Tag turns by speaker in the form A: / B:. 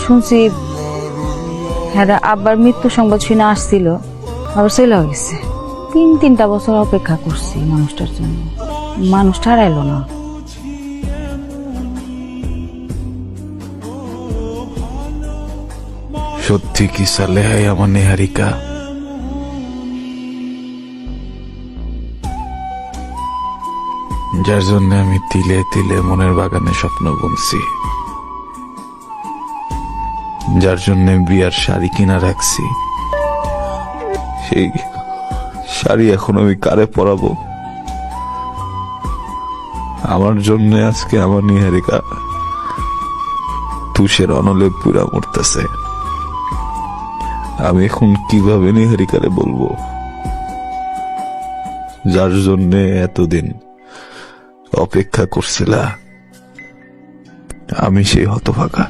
A: শুনছি হ্যাঁ আব্বার মৃত্যু সংবাদ শুনে আসছিল, আবার চলে গেছে। তিনটা বছর অপেক্ষা করছি মানুষটার জন্য, মানুষটা আর এলো না।
B: সত্যি কি সালেহাই আমার নেহারিকা? যার জন্য আমি তিলে তিলে মনের বাগানে স্বপ্ন বুনছি, যার জন্য বিয়ার শাড়ি কিনা রাখছি, সেই শাড়ি এখন আমি কারে পরাবো? আমার জন্য আজকে আমার নিহারিকা তুষের অনলে পুরা মরতেছে। আমি এখন কিভাবে নিহারিকারে বলবো, যার জন্য এতদিন অপেক্ষা করছিলা? আমি সেই হতভাগা।